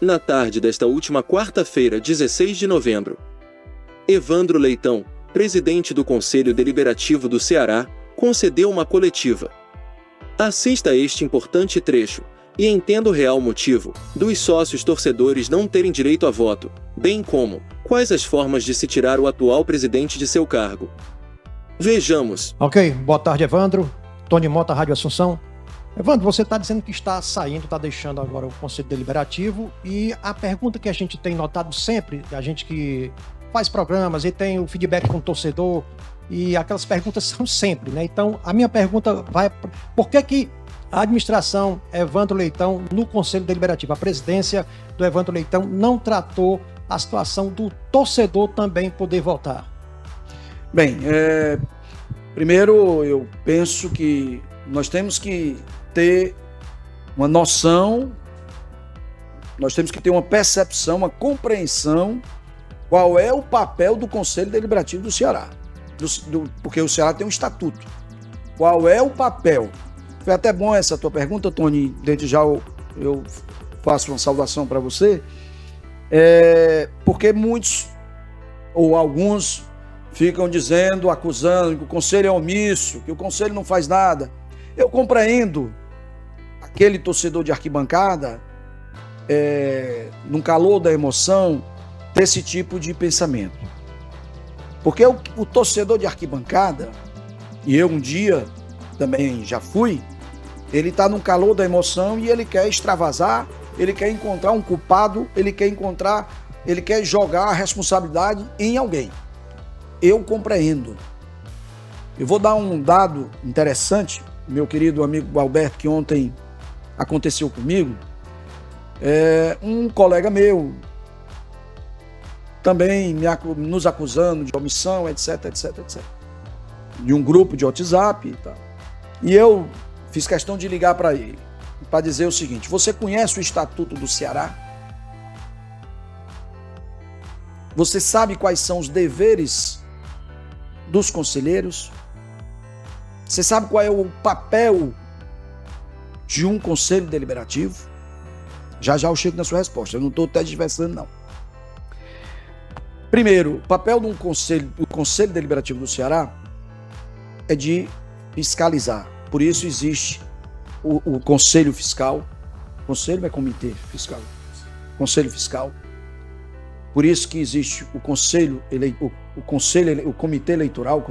na tarde desta última quarta-feira, 16 de novembro. Evandro Leitão, presidente do Conselho Deliberativo do Ceará, concedeu uma coletiva. Assista este importante trecho e entenda o real motivo dos sócios torcedores não terem direito a voto, bem como quais as formas de se tirar o atual presidente de seu cargo. Vejamos. Ok, boa tarde, Evandro. Tony Mota, Rádio Assunção. Evandro, você está dizendo que está saindo, está deixando agora o Conselho Deliberativo, e a pergunta que a gente tem notado sempre, a gente que faz programas e tem o feedback com o torcedor, e aquelas perguntas são sempre, né? Então, a minha pergunta vai... Por que a administração Evandro Leitão, no Conselho Deliberativo, a presidência do Evandro Leitão, não tratou a situação do torcedor também poder votar? Bem, primeiro eu penso que nós temos que ter uma noção, nós temos que ter uma percepção, uma compreensão qual é o papel do Conselho Deliberativo do Ceará, porque o Ceará tem um estatuto. Qual é o papel? Foi até bom essa tua pergunta, Tony, desde já eu faço uma saudação para você, porque muitos ou alguns ficam dizendo, acusando que o Conselho é omisso, que o Conselho não faz nada. Eu compreendo aquele torcedor de arquibancada, no calor da emoção, desse tipo de pensamento. Porque o torcedor de arquibancada, e eu um dia também já fui, ele está no calor da emoção e ele quer extravasar, ele quer encontrar um culpado, ele quer jogar a responsabilidade em alguém. Eu compreendo. Eu vou dar um dado interessante, meu querido amigo Alberto, que ontem aconteceu comigo. Um colega meu também nos acusando de omissão, etc, etc, etc. De um grupo de WhatsApp e tal. E eu fiz questão de ligar para ele, para dizer o seguinte: você conhece o Estatuto do Ceará? Você sabe quais são os deveres dos conselheiros? Você sabe qual é o papel de um conselho deliberativo? Já já eu chego na sua resposta, eu não estou tergiversando não. Primeiro, o papel do Conselho Deliberativo do Ceará é de fiscalizar. Por isso existe o Conselho Fiscal. Conselho é Comitê Fiscal. Conselho Fiscal. Por isso que existe o Comitê Eleitoral,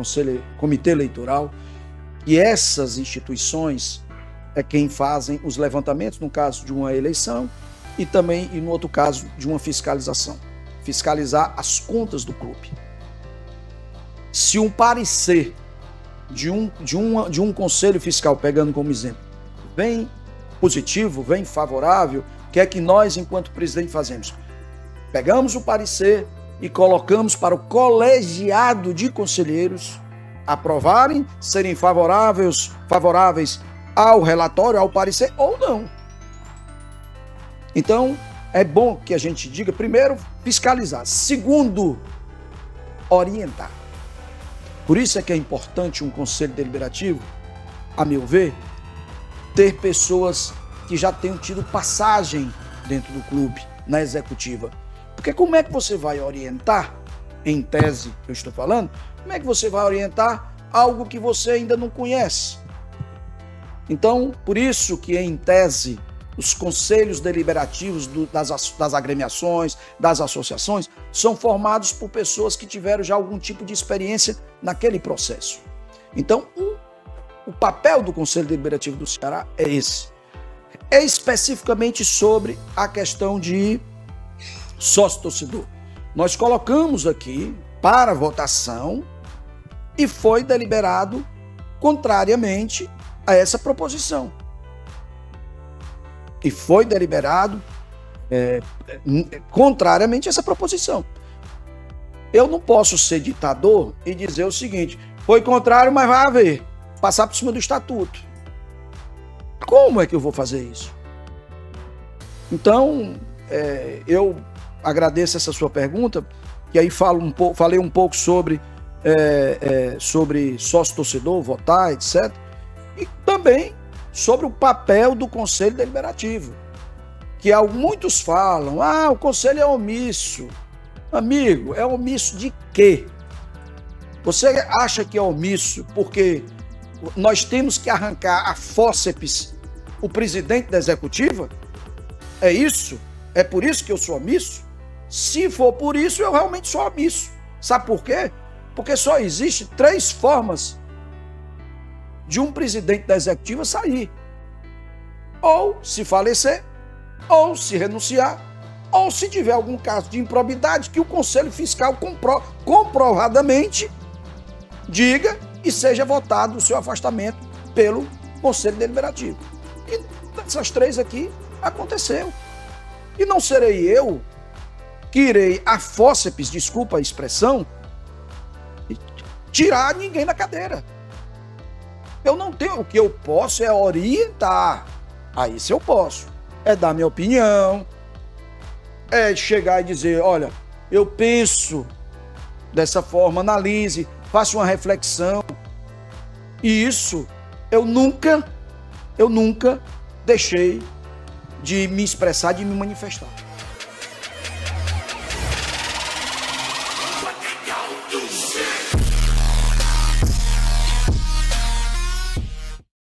Comitê Eleitoral. E essas instituições é quem fazem os levantamentos no caso de uma eleição e também, e no outro caso, de uma fiscalização. Fiscalizar as contas do clube. Se um parecer de um conselho fiscal, pegando como exemplo, vem positivo, vem favorável, o que é que nós, enquanto presidente, fazemos? Pegamos o parecer e colocamos para o colegiado de conselheiros aprovarem, serem favoráveis ao relatório, ao parecer ou não. Então, é bom que a gente diga, primeiro, fiscalizar. Segundo, orientar. Por isso é que é importante um conselho deliberativo, a meu ver, ter pessoas que já tenham tido passagem dentro do clube, na executiva. Porque como é que você vai orientar, em tese que eu estou falando, como é que você vai orientar algo que você ainda não conhece? Então, por isso que em tese, os conselhos deliberativos das agremiações, das associações, são formados por pessoas que tiveram já algum tipo de experiência naquele processo. Então, o papel do Conselho Deliberativo do Ceará é esse. É especificamente sobre a questão de sócio-torcedor. Nós colocamos aqui para votação e foi deliberado contrariamente a essa proposição. E foi deliberado contrariamente a essa proposição. Eu não posso ser ditador e dizer o seguinte: foi contrário, mas vai haver. Passar por cima do estatuto. Como é que eu vou fazer isso? Então, eu agradeço essa sua pergunta, e aí falei um pouco sobre sócio-torcedor, votar, etc. E também sobre o papel do Conselho Deliberativo, que muitos falam, o conselho é omisso. Amigo, é omisso de quê? Você acha que é omisso porque nós temos que arrancar a fórceps o presidente da executiva? É isso? É por isso que eu sou omisso? Se for por isso, eu realmente sou omisso. Sabe por quê? Porque só existe 3 formas de um presidente da executiva sair. Ou se falecer, ou se renunciar, ou se tiver algum caso de improbidade que o Conselho Fiscal comprovadamente diga e seja votado o seu afastamento pelo Conselho Deliberativo. E dessas 3 aqui aconteceu. E não serei eu que irei a fórceps, desculpa a expressão, tirar ninguém da cadeira. Eu não tenho, o que eu posso é orientar. Aí se eu posso, é dar minha opinião, é chegar e dizer, olha, eu penso dessa forma, analise, faça uma reflexão. E isso eu nunca deixei de me expressar, de me manifestar.